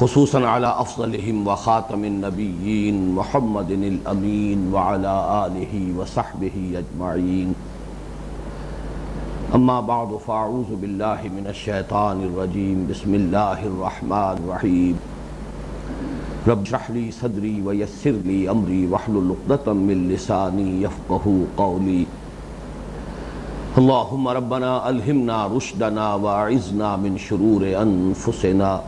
خصوصاً على افضلهم وخاتم النبیین محمد الامین وعلى آلہ وصحبہ اجمعین اما بعد فاعوذ باللہ من الشیطان الرجیم بسم اللہ الرحمن الرحیم رب اشرح لی صدری ویسر لی امری واحلل عقدۃ من لسانی یفقہوا قولی اللہم ربنا الہمنا رشدنا واعذنا من شرور انفسنا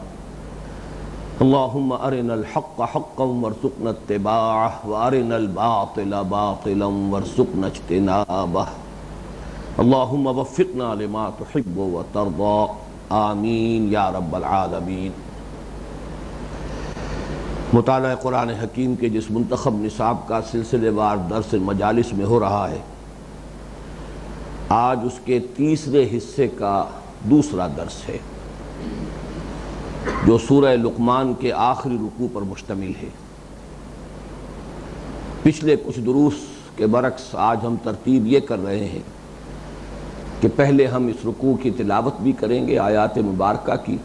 اللہم ارنا الحق حقا وارزقنا اتباعہ وارنا الباطل باطلا وارزقنا اجتنابہ اللہم وفقنا لما تحب وترضى آمین یا رب العالمین۔ مطالعہ قرآن حکیم کے جس منتخب نصاب کا سلسلے وار درس مجالس میں ہو رہا ہے، آج اس کے تیسرے حصے کا دوسرا درس ہے جو سورہ لقمان کے آخری رکوع پر مشتمل ہے۔ پچھلے کچھ دروس کے برعکس آج ہم ترتیب یہ کر رہے ہیں کہ پہلے ہم اس رکوع کی تلاوت بھی کریں گے آیات مبارکہ کی،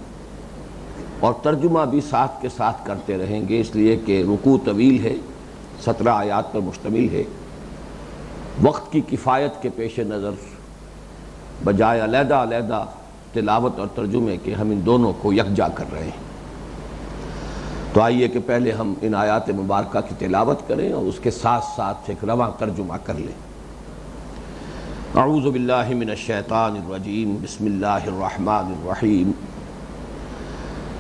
اور ترجمہ بھی ساتھ کے ساتھ کرتے رہیں گے، اس لیے کہ رکوع طویل ہے، 17 آیات پر مشتمل ہے۔ وقت کی کفایت کے پیش نظر بجائے علیحدہ علیحدہ تلاوت اور ترجمے کے ہم ان دونوں کو یکجا کر رہے ہیں۔ تو آئیے کہ پہلے ہم ان آیات مبارکہ کی تلاوت کریں اور اس کے ساتھ ساتھ ایک رواں ترجمہ کر لیں۔ اعوذ باللہ من الشیطان الرجیم بسم اللہ الرحمن الرحیم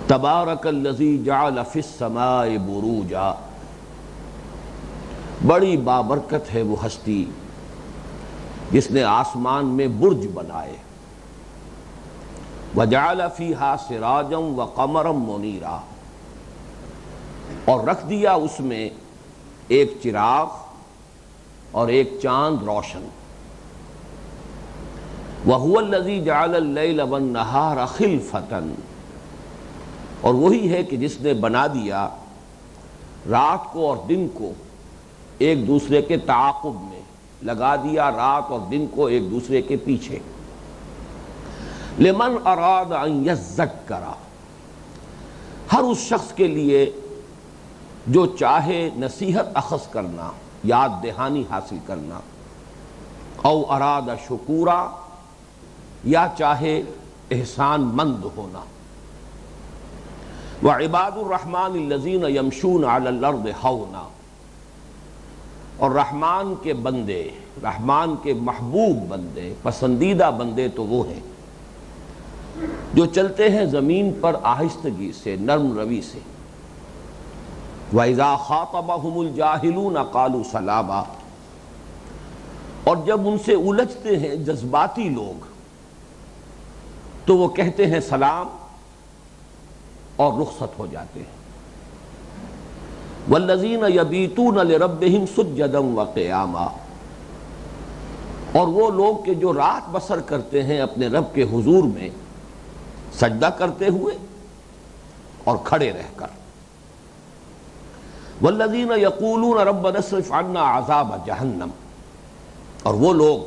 تبارک الذی جعل فی السماء بروجا، بڑی بابرکت ہے وہ ہستی جس نے آسمان میں برج بنائے، وَجَعَلَ فِيهَا سِرَاجًا وَقَمَرًا مُنِيرًا، اور رکھ دیا اس میں ایک چراغ اور ایک چاند روشن، وَهُوَ الَّذِي جَعَلَ اللَّيْلَ وَالنَّهَارَ خِلْفَةً، اور وہی ہے کہ جس نے بنا دیا رات کو اور دن کو ایک دوسرے کے تعاقب میں، لگا دیا رات اور دن کو ایک دوسرے کے پیچھے، لمن اراد ان یذکر، ہر اس شخص کے لیے جو چاہے نصیحت اخذ کرنا، یاد دہانی حاصل کرنا، او اراد شکورا، یا چاہے احسان مند ہونا۔ وعباد الرحمن الذین یمشون علی الارض ہونا، اور رحمان کے بندے، رحمان کے محبوب بندے، پسندیدہ بندے تو وہ ہیں جو چلتے ہیں زمین پر آہستگی سے، نرم روی سے۔ وَإِذَا خَاطَبَهُمُ الْجَاهِلُونَ قَالُوا سَلَامًا، اور جب ان سے الجھتے ہیں جذباتی لوگ تو وہ کہتے ہیں سلام اور رخصت ہو جاتے ہیں۔ وَالَّذِينَ يَبِيتُونَ لِرَبِّهِمْ سُجَّدًا وَقِيَامًا، اور وہ لوگ کہ جو رات بسر کرتے ہیں اپنے رب کے حضور میں سجدہ کرتے ہوئے اور کھڑے رہ کر۔ وَالَّذِينَ يَقُولُونَ رَبَّنَا اصْرِفْ عَنَّا عَذَابَ جَهَنَّمَ، اور وہ لوگ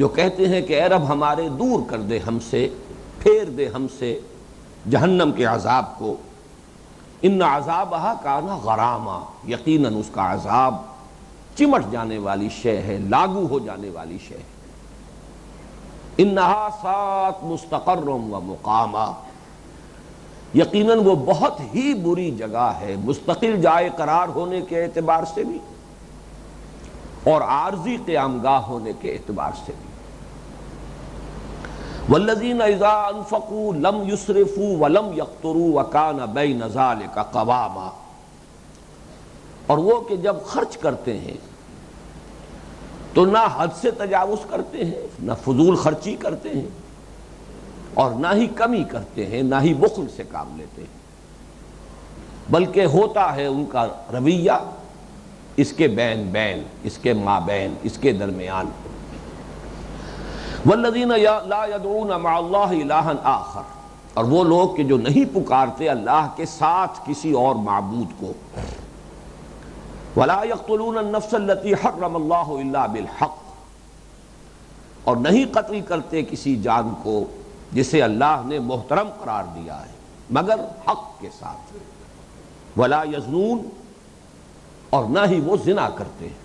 جو کہتے ہیں کہ اے رب ہمارے دور کر دے ہم سے، پھیر دے ہم سے جہنم کے عذاب کو۔ ان عذابہا کان غراما، یقیناً اس کا عذاب چمٹ جانے والی شے ہے، لاگو ہو جانے والی شے ہے۔ انہا ساءت مستقرا و مقاما، یقیناً وہ بہت ہی بری جگہ ہے، مستقل جائے قرار ہونے کے اعتبار سے بھی اور عارضی قیامگاہ ہونے کے اعتبار سے بھی۔ والذین اذا انفقوا لم یسرفوا ولم یقتروا وکان بین ذلک قواما، اور وہ کہ جب خرچ کرتے ہیں تو نہ حد سے تجاوز کرتے ہیں، نہ فضول خرچی کرتے ہیں، اور نہ ہی کمی کرتے ہیں، نہ ہی بخل سے کام لیتے ہیں، بلکہ ہوتا ہے ان کا رویہ اس کے بین بین، اس کے مابین، اس کے درمیان۔ والذین لا یدعون مع اللہ الہا آخر، اور وہ لوگ کہ جو نہیں پکارتے اللہ کے ساتھ کسی اور معبود کو۔ وَلَا يَقْتُلُونَ النَّفْسَ الَّتِي حَرَّمَ اللَّهُ إِلَّا بِالْحَقِّ، اور نہیں قتل کرتے کسی جان کو جسے اللہ نے محترم قرار دیا ہے۔ مگر حق کے ساتھ، ولا یزنون، اور نہ ہی وہ زنا کرتے ہیں،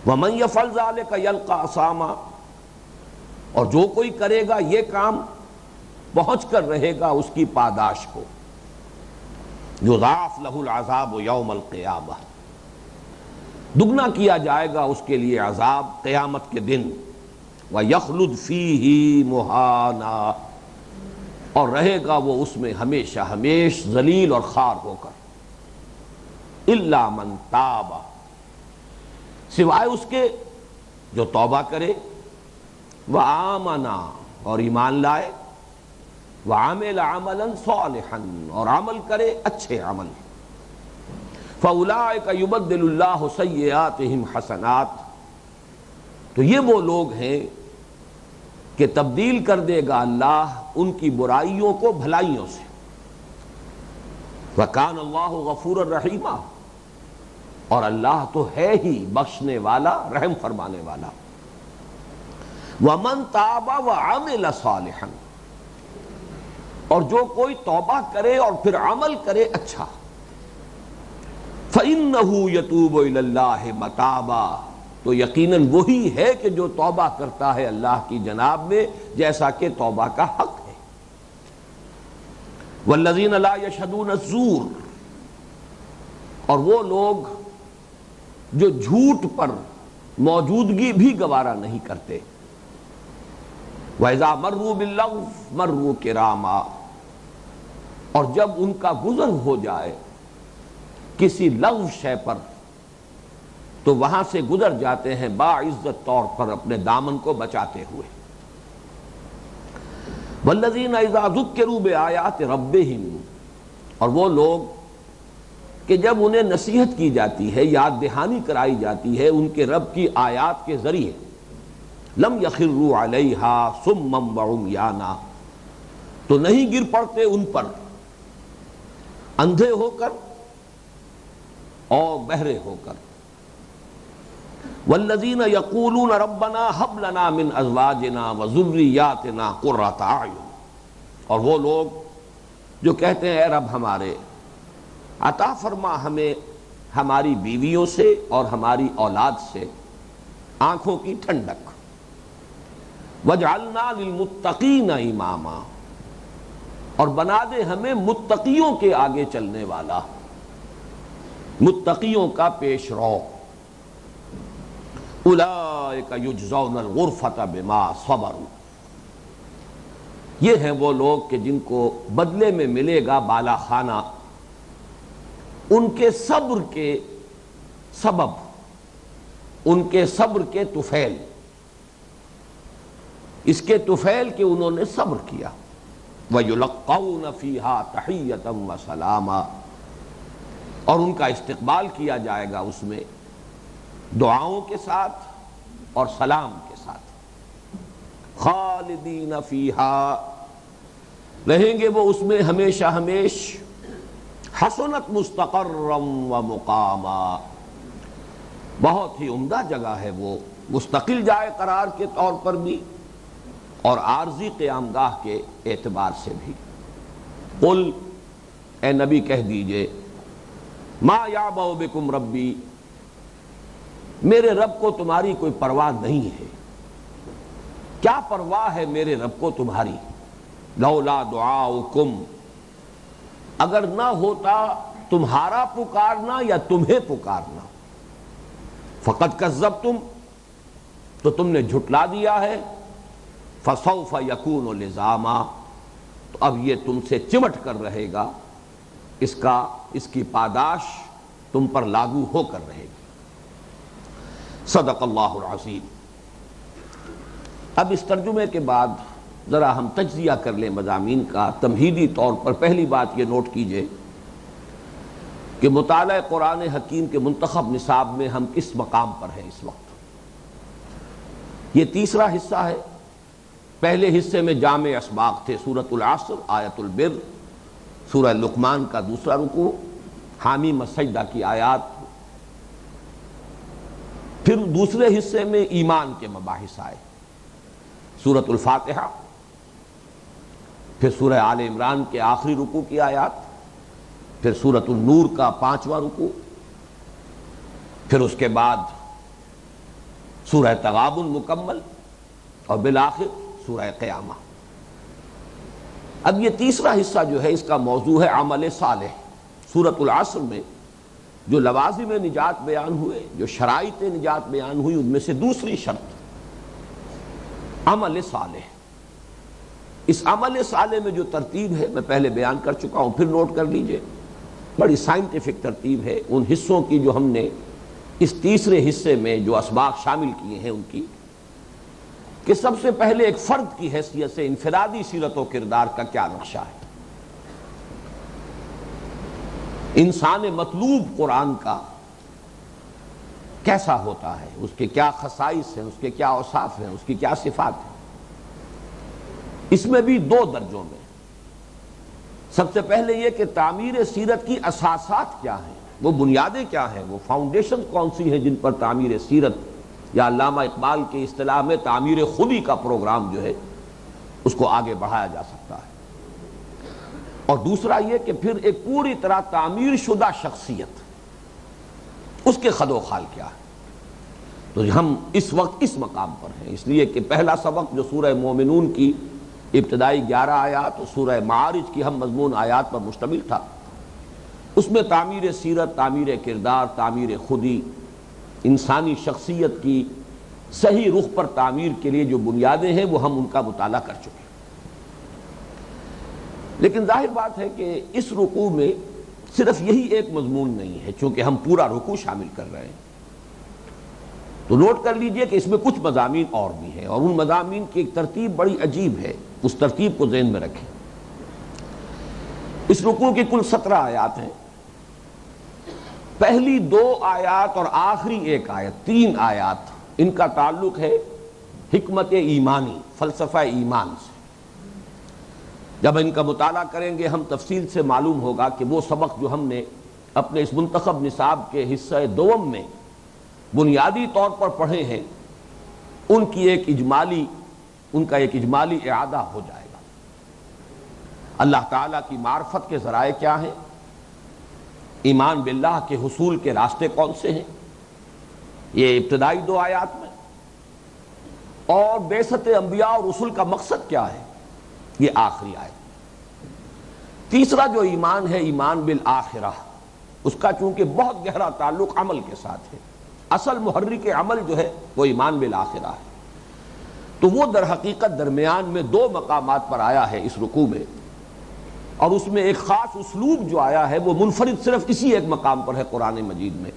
ومن یفعل ذلک یلقى اثاما، اور جو کوئی کرے گا یہ کام پہنچ کر رہے گا اس کی پاداش کو، یضاعف له العذاب یوم القیامہ، دگنا کیا جائے گا اس کے لیے عذاب قیامت کے دن، وَيَخْلُدْ فِيهِ مُهَانًا، اور رہے گا وہ اس میں ہمیشہ ہمیش ذلیل اور خوار ہو کر، إِلَّا مَن تَابَ، سوائے اس کے جو توبہ کرے، وَآمَنَ، اور ایمان لائے، وَعَمِلَ عَمَلًا صَالِحًا، اور عمل کرے اچھے عمل، فَأُولَٰئِكَ يُبَدِّلُ اللَّهُ سَيِّئَاتِهِمْ حَسَنَاتٍ، تو یہ وہ لوگ ہیں کہ تبدیل کر دے گا اللہ ان کی برائیوں کو بھلائیوں سے، وَكَانَ اللَّهُ غَفُورًا رَحِيمًا، اور اللہ تو ہے ہی بخشنے والا رحم فرمانے والا، وَمَن تَابَ وَعَمِلَ صَالِحًا، اور جو کوئی توبہ کرے اور پھر عمل کرے اچھا، فَإِنَّهُ يَتُوبُ إِلَى اللَّهِ مَتَابًا، تو یقیناً وہی ہے کہ جو توبہ کرتا ہے اللہ کی جناب میں جیسا کہ توبہ کا حق ہے، وَالَّذِينَ لَا يَشْهَدُونَ الزُّورَ، اور وہ لوگ جو جھوٹ پر موجودگی بھی گوارا نہیں کرتے، وَإِذَا مَرُّوا بِاللَّغْوِ مَرُّوا كِرَامًا، اور جب ان کا گزر ہو جائے کسی لغو شے پر تو وہاں سے گزر جاتے ہیں باعزت طور پر اپنے دامن کو بچاتے ہوئے، وَالَّذِينَ إِذَا ذُكِّرُوا بِآيَاتِ رَبِّهِمْ، اور وہ لوگ کہ جب انہیں نصیحت کی جاتی ہے، یاد دہانی کرائی جاتی ہے ان کے رب کی آیات کے ذریعے، لم يخروا علیہا صما وعمیانا، تو نہیں گر پڑتے ان پر اندھے ہو کر اور بہرے ہو کر، والذین یقولون ربنا ھب لنا من ازواجنا وذریاتنا قرۃ اعین، اور وہ لوگ جو کہتے ہیں اے رب ہمارے عطا فرما ہمیں ہماری بیویوں سے اور ہماری اولاد سے آنکھوں کی ٹھنڈک، وَاجْعَلْنَا لِلْمُتَّقِينَ إِمَامًا، اور بنا دے ہمیں متقیوں کے آگے چلنے والا، متقیوں کا پیش رو، أُولَئِكَ يُجْزَوْنَ الْغُرْفَةَ بِمَا صَبَرُوا، یہ ہیں وہ لوگ کہ جن کو بدلے میں ملے گا بالا خانہ ان کے صبر کے سبب، ان کے صبر کے طفیل، اس کے طفیل کہ انہوں نے صبر کیا، وَيُلَقَّوْنَ فِيهَا تَحِيَّةً وَسَلَامًا، اور ان کا استقبال کیا جائے گا اس میں دعاؤں کے ساتھ اور سلام کے ساتھ، خالدین فیہا، رہیں گے وہ اس میں ہمیشہ ہمیش، حسنت مستقرا ومقاما، بہت ہی عمدہ جگہ ہے وہ، مستقل جائے قرار کے طور پر بھی اور عارضی قیام گاہ کے اعتبار سے بھی۔ قل، اے نبی کہہ دیجئے، ما یعبأ بکم ربی، میرے رب کو تمہاری کوئی پرواہ نہیں ہے، کیا پرواہ ہے میرے رب کو تمہاری، لولا دعاؤکم، اگر نہ ہوتا تمہارا پکارنا یا تمہیں پکارنا، فقد کذبتم، تو تم نے جھٹلا دیا ہے، فسوف یکون لزاما، تو اب یہ تم سے چمٹ کر رہے گا، اس کی پاداش تم پر لاگو ہو کر رہے گی۔ صدق اللہ العظیم۔ اب اس ترجمے کے بعد ذرا ہم تجزیہ کر لیں مضامین کا تمہیدی طور پر۔ پہلی بات یہ نوٹ کیجئے کہ مطالعہ قرآن حکیم کے منتخب نصاب میں ہم کس مقام پر ہیں اس وقت۔ یہ تیسرا حصہ ہے، پہلے حصے میں جامع اسباق تھے، سورۃ العصر، آیت البر، سورہ لقمان کا دوسرا رکوع، حامیم السجدہ کی آیات، پھر دوسرے حصے میں ایمان کے مباحث آئے، سورۃ الفاتحہ، پھر سورہ آل عمران کے آخری رکوع کی آیات، پھر سورۃ النور کا 5واں رکوع، پھر اس کے بعد سورہ تغابن مکمل، اور بالآخر سورہ قیامہ۔ اب یہ تیسرا حصہ جو ہے اس کا موضوع ہے عمل صالح۔ سورۃ العصر میں جو لوازم نجات بیان ہوئے، جو شرائط نجات بیان ہوئی، ان میں سے دوسری شرط عمل صالح۔ اس عمل صالح میں جو ترتیب ہے میں پہلے بیان کر چکا ہوں، پھر نوٹ کر لیجئے، بڑی سائنٹیفک ترتیب ہے ان حصوں کی جو ہم نے اس تیسرے حصے میں جو اسباق شامل کیے ہیں ان کی، کہ سب سے پہلے ایک فرد کی حیثیت سے انفرادی سیرت و کردار کا کیا نقشہ ہے، انسان مطلوب قرآن کا کیسا ہوتا ہے، اس کے کیا خصائص ہیں، اس کے کیا اوصاف ہیں، اس کی کیا صفات ہیں۔ اس میں بھی دو درجوں میں، سب سے پہلے یہ کہ تعمیر سیرت کی اساسات کیا ہیں، وہ بنیادیں کیا ہیں، وہ فاؤنڈیشن کون سی ہیں جن پر تعمیر سیرت، یا علامہ اقبال کی اصطلاح میں تعمیر خودی کا پروگرام جو ہے اس کو آگے بڑھایا جا سکتا ہے۔ اور دوسرا یہ کہ پھر ایک پوری طرح تعمیر شدہ شخصیت، اس کے خد و خال کیا ہے۔ تو ہم اس وقت اس مقام پر ہیں، اس لیے کہ پہلا سبق جو سورہ مومنون کی ابتدائی 11 آیات اور سورہ معارج کی ہم مضمون آیات پر مشتمل تھا، اس میں تعمیر سیرت، تعمیر کردار، تعمیر خودی، انسانی شخصیت کی صحیح رخ پر تعمیر کے لیے جو بنیادیں ہیں وہ ہم ان کا مطالعہ کر چکے ہیں۔ لیکن ظاہر بات ہے کہ اس رکوع میں صرف یہی ایک مضمون نہیں ہے، چونکہ ہم پورا رکوع شامل کر رہے ہیں، تو نوٹ کر لیجئے کہ اس میں کچھ مضامین اور بھی ہیں، اور ان مضامین کی ایک ترتیب بڑی عجیب ہے، اس ترتیب کو ذہن میں رکھیں۔ اس رکوع کی کل 17 آیات ہیں، پہلی 2 آیات اور آخری 1 آیت، 3 آیات، ان کا تعلق ہے حکمت ایمانی، فلسفہ ایمان سے۔ جب ان کا مطالعہ کریں گے ہم تفصیل سے معلوم ہوگا کہ وہ سبق جو ہم نے اپنے اس منتخب نصاب کے حصہ دوم میں بنیادی طور پر پڑھے ہیں، ان کا ایک اجمالی اعادہ ہو جائے گا۔ اللہ تعالیٰ کی معرفت کے ذرائع کیا ہیں، ایمان باللہ کے حصول کے راستے کون سے ہیں، یہ ابتدائی 2 آیات میں، اور بعثت انبیاء اور رسل کا مقصد کیا ہے، یہ آخری آیت۔ تیسرا جو ایمان ہے، ایمان بالآخرہ، اس کا چونکہ بہت گہرا تعلق عمل کے ساتھ ہے، اصل محرک عمل جو ہے وہ ایمان بالآخرہ ہے، تو وہ در حقیقت درمیان میں 2 مقامات پر آیا ہے اس رکوع میں، اور اس میں ایک خاص اسلوب جو آیا ہے وہ منفرد صرف اسی ایک مقام پر ہے قرآن مجید میں۔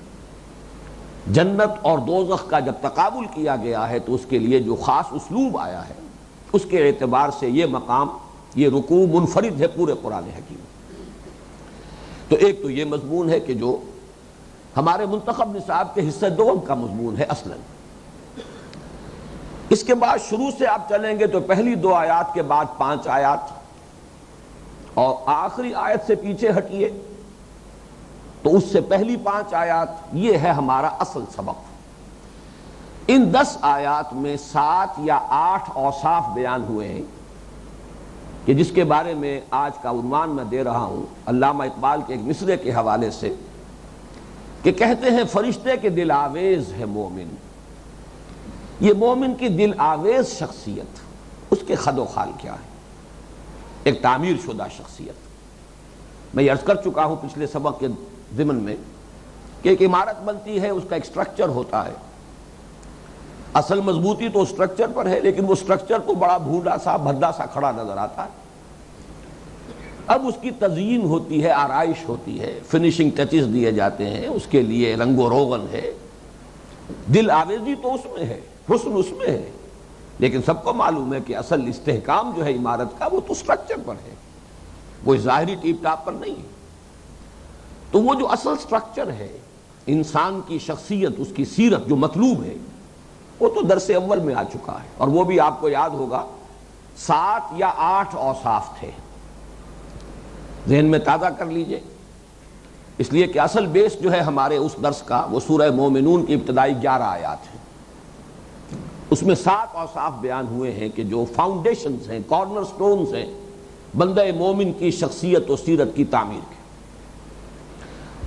جنت اور دوزخ کا جب تقابل کیا گیا ہے تو اس کے لیے جو خاص اسلوب آیا ہے، اس کے اعتبار سے یہ مقام، یہ رکوع منفرد ہے پورے قرآن حکیم۔ تو ایک تو یہ مضمون ہے کہ جو ہمارے منتخب نصاب کے حصہ دوم کا مضمون ہے اصلاً۔ اس کے بعد شروع سے آپ چلیں گے تو پہلی 2 آیات کے بعد 5 آیات، اور آخری آیت سے پیچھے ہٹیے تو اس سے پہلی 5 آیات، یہ ہے ہمارا اصل سبق۔ ان 10 آیات میں 7 یا 8 اوصاف بیان ہوئے ہیں کہ جس کے بارے میں آج کا عنوان میں دے رہا ہوں علامہ اقبال کے ایک مصرے کے حوالے سے، کہ کہتے ہیں فرشتے کے دل آویز ہے مومن۔ یہ مومن کی دل آویز شخصیت، اس کے خد و خال کیا ہے، ایک تعمیر شدہ شخصیت۔ میں یہ عرض کر چکا ہوں پچھلے سبق کے ضمن میں کہ ایک عمارت بنتی ہے، اس کا ایک سٹرکچر ہوتا ہے، اصل مضبوطی تو سٹرکچر پر ہے، لیکن وہ سٹرکچر تو بڑا بھونڈا سا بھدا سا کھڑا نظر آتا ہے۔ اب اس کی تزئین ہوتی ہے، آرائش ہوتی ہے، فنیشنگ ٹچز دیے جاتے ہیں، اس کے لیے رنگ و روغن ہے، دل آویزی تو اس میں ہے، حسن اس میں ہے، لیکن سب کو معلوم ہے کہ اصل استحکام جو ہے عمارت کا وہ تو سٹرکچر پر ہے، وہ ظاہری ٹیپ ٹاپ پر نہیں ہے۔ تو وہ جو اصل سٹرکچر ہے، انسان کی شخصیت، اس کی سیرت جو مطلوب ہے، وہ تو درس اول میں آ چکا ہے، اور وہ بھی آپ کو یاد ہوگا 7 یا 8 اوصاف تھے، ذہن میں تازہ کر لیجئے، اس لیے کہ اصل بیس جو ہے ہمارے اس درس کا وہ سورہ مومنون کی ابتدائی 11 آیات ہیں۔ اس میں 7 اوصاف بیان ہوئے ہیں کہ جو فاؤنڈیشنز ہیں، کارنر سٹونز ہیں بندہ مومن کی شخصیت و سیرت کی تعمیر کے۔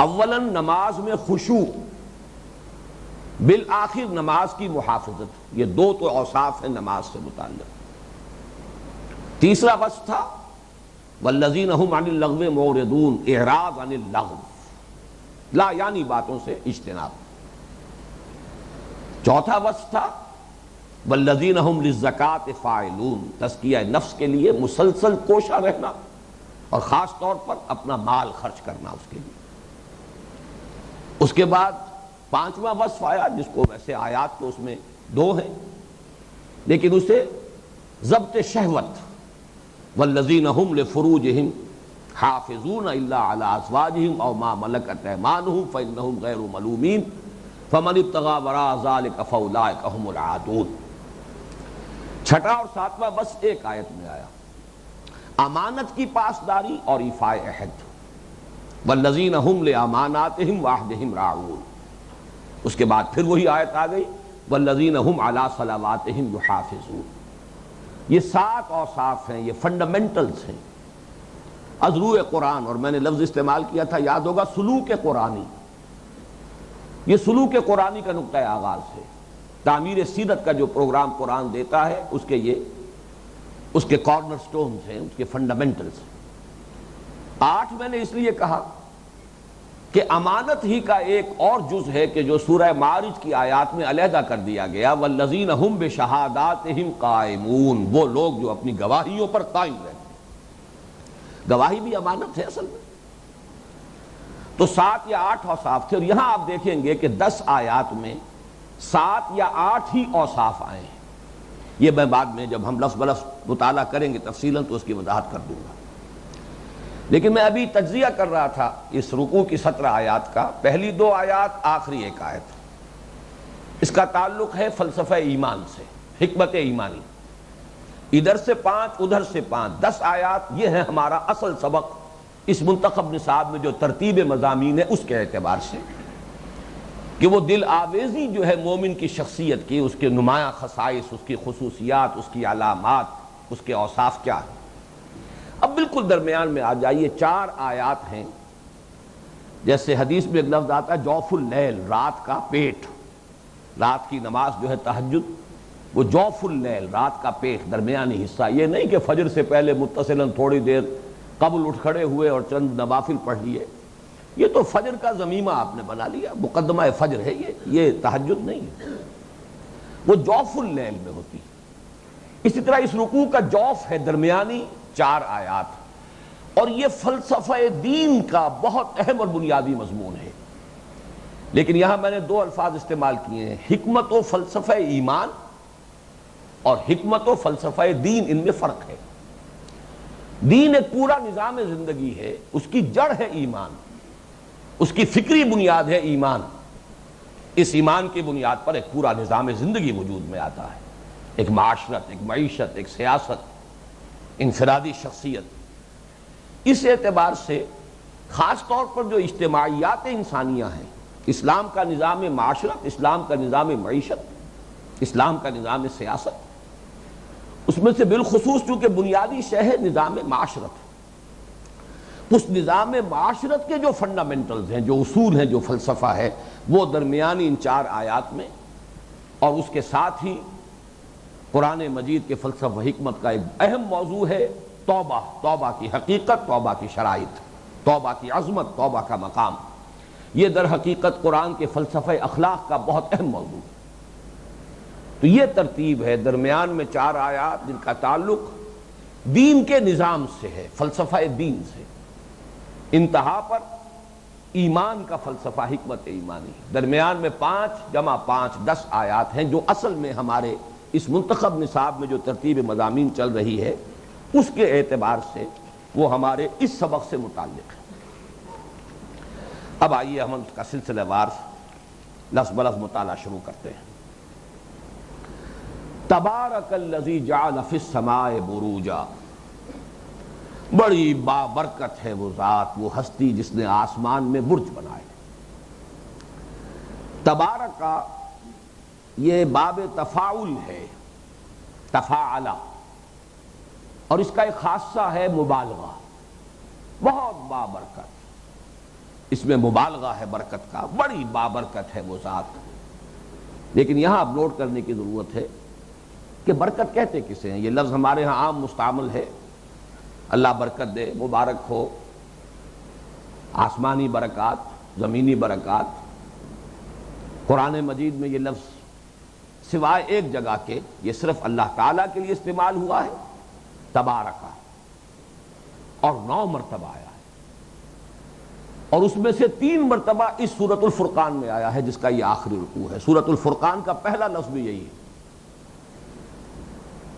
اولاً نماز میں خشوع، بالآخر نماز کی محافظت، یہ دو تو اوصاف ہیں نماز سے متعلق۔ تیسرا وصف تھا والذین هم عن اللغو معرضون، اعراض عن اللغو، لا یعنی باتوں سے اجتناب۔ چوتھا وصف تھا والذین هم للزکاۃ فاعلون، تزکیہ نفس کے لیے مسلسل کوشاں رہنا اور خاص طور پر اپنا مال خرچ کرنا اس کے لیے۔ اس کے بعد پانچواں وصف آیا جس کو ویسے آیات تو اس میں دو ہیں لیکن اسے ضبط شہوت، والذین هم لفروجہم حافظون الا علی ازواجہم او ما ملکت ایمانہم فانہم غیر ملومین فمن ابتغى وراء ذلك فاولئک هم العادون۔ چھٹا اور ساتواں وصف ایک آیت میں آیا، امانت کی پاسداری اور ایفاء عہد، والذین هم لاماناتہم وعہدہم راعون۔ اس کے بعد پھر وہی آیت آ گئی والذین هم علی صلواتہم یحافظون۔ یہ 7 اوصاف ہیں، یہ فنڈامنٹلز ہیں ازروع قرآن، اور میں نے لفظ استعمال کیا تھا یاد ہوگا سلوک قرآنی۔ یہ سلوک قرآنی کا نقطۂ آغاز ہے۔ تعمیر سیرت کا جو پروگرام قرآن دیتا ہے اس کے کارنر سٹونز ہیں، اس کے فنڈامنٹلز ہیں۔ 8 میں نے اس لیے کہا کہ امانت ہی کا ایک اور جز ہے کہ جو سورہ معارج کی آیات میں علیحدہ کر دیا گیا، والذین هم بشہاداتہم قائمون، وہ لوگ جو اپنی گواہیوں پر قائم رہتے ہیں۔ گواہی بھی امانت ہے اصل میں۔ تو 7 یا 8 اوصاف تھے، اور یہاں آپ دیکھیں گے کہ 10 آیات میں 7 یا 8 ہی اوصاف آئے ہیں۔ یہ میں بعد میں جب ہم لفظ بلفظ مطالعہ کریں گے تفصیلاً تو اس کی وضاحت کر دوں گا، لیکن میں ابھی تجزیہ کر رہا تھا اس رکوع کی 17 آیات کا۔ پہلی 2 آیات، آخری ایک آیت، اس کا تعلق ہے فلسفہ ایمان سے، حکمت ایمانی۔ ادھر سے 5 ادھر سے 5، 10 آیات، یہ ہے ہمارا اصل سبق اس منتخب نصاب میں جو ترتیب مضامین ہے اس کے اعتبار سے، کہ وہ دل آویزی جو ہے مومن کی شخصیت کی، اس کے نمایاں خصائص، اس کی خصوصیات، اس کی علامات، اس کے اوصاف کیا ہیں۔ اب بالکل درمیان میں آ جائیے، 4 آیات ہیں، جیسے حدیث میں ایک لفظ آتا ہے جوف اللیل، رات کا پیٹ۔ رات کی نماز جو ہے تہجد، وہ جوف اللیل، رات کا پیٹ، درمیانی حصہ۔ یہ نہیں کہ فجر سے پہلے متصلاً تھوڑی دیر قبل اٹھ کھڑے ہوئے اور چند نوافل پڑھ لیے، یہ تو فجر کا ضمیمہ آپ نے بنا لیا، مقدمہ فجر ہے یہ تہجد نہیں ہے، وہ جوف اللیل میں ہوتی۔ اسی طرح اس رکوع کا جوف ہے درمیانی 4 آیات، اور یہ فلسفہ دین کا بہت اہم اور بنیادی مضمون ہے۔ لیکن یہاں میں نے 2 الفاظ استعمال کیے ہیں، حکمت و فلسفہ ایمان اور حکمت و فلسفہ دین، ان میں فرق ہے۔ دین ایک پورا نظام زندگی ہے، اس کی جڑ ہے ایمان، اس کی فکری بنیاد ہے ایمان۔ اس ایمان کی بنیاد پر ایک پورا نظام زندگی وجود میں آتا ہے، ایک معاشرت، ایک معیشت، ایک سیاست، انفرادی شخصیت۔ اس اعتبار سے خاص طور پر جو اجتماعیات انسانیہ ہیں، اسلام کا نظام معاشرت، اسلام کا نظام معیشت، اسلام کا نظام سیاست، اس میں سے بالخصوص چونکہ بنیادی شے ہے نظام معاشرت، اس نظام معاشرت کے جو فنڈامنٹلز ہیں، جو اصول ہیں، جو فلسفہ ہے، وہ درمیانی ان 4 آیات میں، اور اس کے ساتھ ہی قرآن مجید کے فلسفہ حکمت کا ایک اہم موضوع ہے توبہ، توبہ کی حقیقت، توبہ کی شرائط، توبہ کی عظمت، توبہ کا مقام۔ یہ در حقیقت قرآن کے فلسفہ اخلاق کا بہت اہم موضوع ہے۔ تو یہ ترتیب ہے، درمیان میں 4 آیات جن کا تعلق دین کے نظام سے ہے، فلسفہ دین سے، انتہا پر ایمان کا فلسفہ حکمت ایمانی، درمیان میں 5 جمع 5 10 آیات ہیں جو اصل میں ہمارے اس منتخب نصاب میں جو ترتیب مضامین چل رہی ہے اس کے اعتبار سے وہ ہمارے اس سبق سے متعلق ہے۔ اب آئیے ہم اس کا سلسلہ وار لفظ بلفظ مطالعہ شروع کرتے ہیں۔ تبارک الذی جعل فی السماء بروجا، بڑی بابرکت ہے وہ ذات، وہ ہستی جس نے آسمان میں برج بنائے۔ تبارک کا یہ باب تفاعل ہے، تفاعلا، اور اس کا ایک خاصہ ہے مبالغہ، بہت بابرکت، اس میں مبالغہ ہے برکت کا، بڑی بابرکت ہے وہ ذات۔ لیکن یہاں اب نوٹ کرنے کی ضرورت ہے کہ برکت کہتے کسے ہیں؟ یہ لفظ ہمارے ہاں عام مستعمل ہے، اللہ برکت دے، مبارک ہو، آسمانی برکات، زمینی برکات۔ قرآن مجید میں یہ لفظ سوائے ایک جگہ کے یہ صرف اللہ تعالیٰ کے لیے استعمال ہوا ہے، تبارکہ، اور 9 مرتبہ آیا ہے، اور اس میں سے 3 مرتبہ اس سورۃ الفرقان میں آیا ہے جس کا یہ آخری رکوع ہے۔ سورۃ الفرقان کا پہلا لفظ بھی یہی ہے،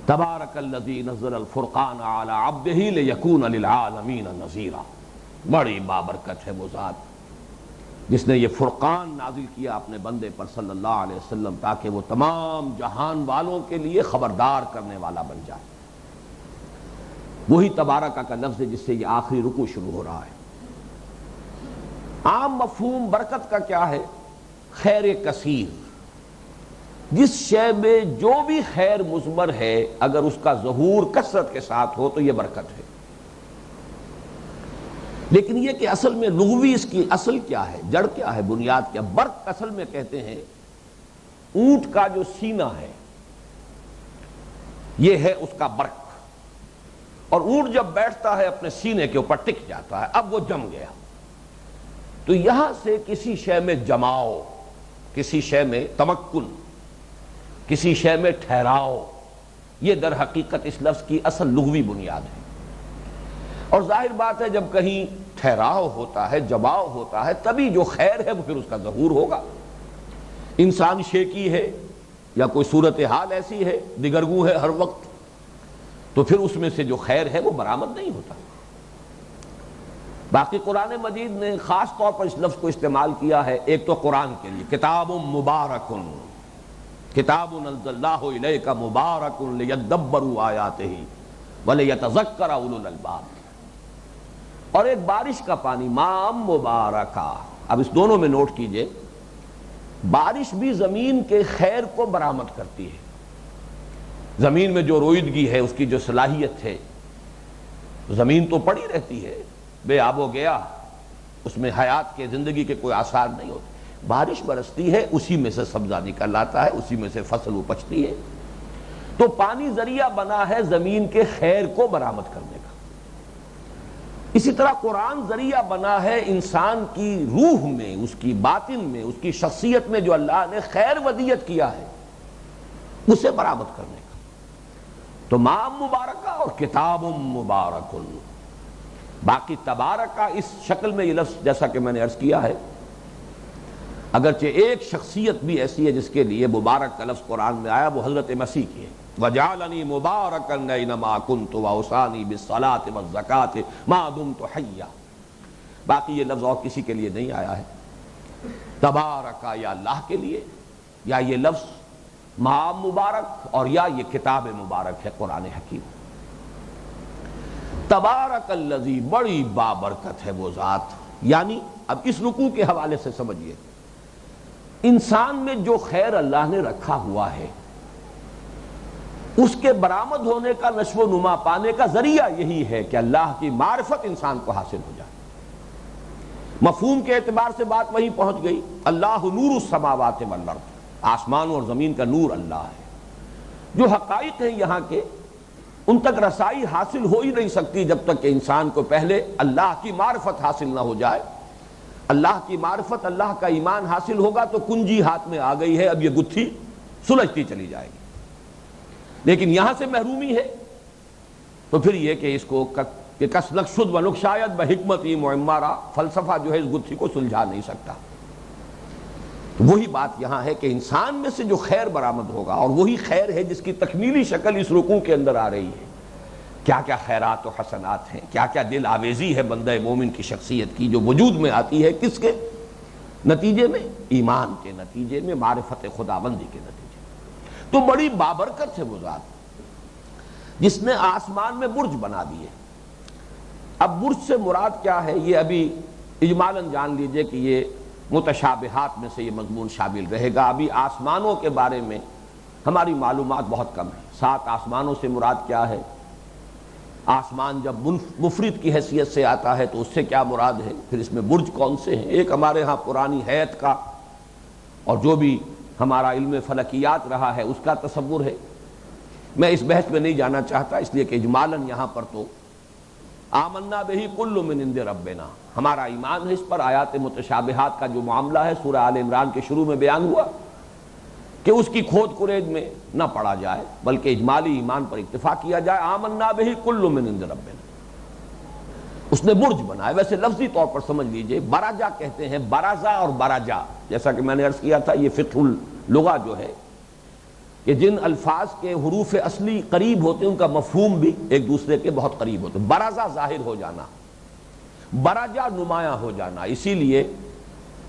تبارک الذی نزل الفرقان علی عبدہ لیکون للعالمین نذیرا۔ بڑی بابرکت ہے وہ ذات جس نے یہ فرقان نازل کیا اپنے بندے پر صلی اللہ علیہ وسلم تاکہ وہ تمام جہان والوں کے لیے خبردار کرنے والا بن جائے۔ وہی تبارکہ کا لفظ ہے جس سے یہ آخری رکوع شروع ہو رہا ہے۔ عام مفہوم برکت کا کیا ہے؟ خیر کثیر، جس شے میں جو بھی خیر مثمر ہے اگر اس کا ظہور کثرت کے ساتھ ہو تو یہ برکت ہے۔ لیکن یہ کہ اصل میں لغوی اس کی اصل کیا ہے، جڑ کیا ہے، بنیاد کیا؟ برق اصل میں کہتے ہیں اونٹ کا جو سینہ ہے یہ ہے اس کا برق، اور اونٹ جب بیٹھتا ہے اپنے سینے کے اوپر ٹک جاتا ہے، اب وہ جم گیا۔ تو یہاں سے کسی شے میں جماؤ، کسی شے میں تمکن، کسی شے میں ٹھہراؤ، یہ در حقیقت اس لفظ کی اصل لغوی بنیاد ہے۔ اور ظاہر بات ہے جب کہیں ٹھہراؤ ہوتا ہے، جماؤ ہوتا ہے، تبھی جو خیر ہے وہ پھر اس کا ظہور ہوگا۔ انسان شیکی ہے یا کوئی صورتحال ایسی ہے، دگرگوں ہے ہر وقت، تو پھر اس میں سے جو خیر ہے وہ برآمد نہیں ہوتا۔ باقی قرآن مجید نے خاص طور پر اس لفظ کو استعمال کیا ہے، ایک تو قرآن کے لیے کتاب مبارک، کتاب انزلناہ الیک مبارک لیدبروا آیاتہ ولیتذکر اولو الالباب، اور ایک بارش کا پانی ماء مبارکہ۔ اب اس دونوں میں نوٹ کیجئے، بارش بھی زمین کے خیر کو برآمد کرتی ہے۔ زمین میں جو روئیدگی ہے، اس کی جو صلاحیت ہے، زمین تو پڑی رہتی ہے، بے آب و گیا، اس میں حیات کے، زندگی کے کوئی آثار نہیں ہوتے۔ بارش برستی ہے، اسی میں سے سبزہ نکل آتا ہے، اسی میں سے فصل اپجتی ہے۔ تو پانی ذریعہ بنا ہے زمین کے خیر کو برآمد کرنے کا۔ اسی طرح قرآن ذریعہ بنا ہے انسان کی روح میں، اس کی باطن میں، اس کی شخصیت میں جو اللہ نے خیر ودیت کیا ہے اسے برآمد کرنے کا۔ تو ماء مبارکہ اور کتاب مبارک۔ باقی تبارکہ اس شکل میں یہ لفظ جیسا کہ میں نے عرض کیا ہے، اگرچہ ایک شخصیت بھی ایسی ہے جس کے لیے مبارک کا لفظ قرآن میں آیا، وہ حضرت مسیح کی ہے، وَجَعَلَنِي مُبَارَكًا أَيْنَمَا كُنتُ وَأَوْصَانِي بِالصَّلَاةِ وَالزَّكَاةِ مَا دُمْتُ حَيًّا۔ باقی یہ لفظ اور کسی کے لیے نہیں آیا ہے۔ تبارکہ یا اللہ کے لیے، یا یہ لفظ ماء مبارک، اور یا یہ کتاب مبارک ہے قرآن حکیم۔ تبارک الذی، بڑی بابرکت ہے وہ ذات، یعنی اب اس رکوع کے حوالے سے سمجھیے، انسان میں جو خیر اللہ نے رکھا ہوا ہے اس کے برآمد ہونے کا، نشو و نما پانے کا ذریعہ یہی ہے کہ اللہ کی معرفت انسان کو حاصل ہو جائے۔ مفہوم کے اعتبار سے بات وہیں پہنچ گئی، اللہ نور السماوات والارض، آسمان اور زمین کا نور اللہ ہے۔ جو حقائق ہیں یہاں کے، ان تک رسائی حاصل ہو ہی نہیں سکتی جب تک کہ انسان کو پہلے اللہ کی معرفت حاصل نہ ہو جائے۔ اللہ کی معرفت، اللہ کا ایمان حاصل ہوگا تو کنجی ہاتھ میں آ گئی ہے، اب یہ گتھی سلجھتی چلی جائے گی۔ لیکن یہاں سے محرومی ہے تو پھر یہ کہ اس کو کہ کس نقشد و نقشایت بحکمتی معمارہ، فلسفہ جو ہے اس گتھی کو سلجھا نہیں سکتا۔ تو وہی بات یہاں ہے کہ انسان میں سے جو خیر برآمد ہوگا، اور وہی خیر ہے جس کی تکمیلی شکل اس رکوع کے اندر آ رہی ہے۔ کیا کیا خیرات و حسنات ہیں، کیا کیا دل آویزی ہے بندہ مومن کی شخصیت کی جو وجود میں آتی ہے، کس کے نتیجے میں؟ ایمان کے نتیجے میں، معرفت خداوندی کے نتیجے میں۔ تو بڑی بابرکت ہے وہ ذات جس نے آسمان میں برج بنا دیے۔ اب برج سے مراد کیا ہے یہ ابھی اجمالاً جان لیجئے کہ یہ متشابہات میں سے یہ مضمون شامل رہے گا۔ ابھی آسمانوں کے بارے میں ہماری معلومات بہت کم ہیں۔ 7 آسمانوں سے مراد کیا ہے، آسمان جب مفرد کی حیثیت سے آتا ہے تو اس سے کیا مراد ہے، پھر اس میں برج کون سے ہیں؟ ایک ہمارے ہاں پرانی ہیئت کا اور جو بھی ہمارا علم فلکیات رہا ہے اس کا تصور ہے. میں اس بحث میں نہیں جانا چاہتا، اس لیے کہ اجمالاً یہاں پر تو آمنا بہ کل من عند ربنا، ہمارا ایمان ہے اس پر. آیات متشابہات کا جو معاملہ ہے سورہ آل عمران کے شروع میں بیان ہوا کہ اس کی کھود کرید میں نہ پڑا جائے بلکہ اجمالی ایمان پر اکتفا کیا جائے. آمنا بہ کل من عند ربنا، اس نے برج بنایا. ویسے لفظی طور پر سمجھ لیجئے، براجا کہتے ہیں، برازا اور براجا، جیسا کہ میں نے عرض کیا تھا یہ فقہ اللغہ جو ہے کہ جن الفاظ کے حروف اصلی قریب ہوتے ہیں ان کا مفہوم بھی ایک دوسرے کے بہت قریب ہوتے ہیں. برازا ظاہر ہو جانا، براجا نمایاں ہو جانا. اسی لیے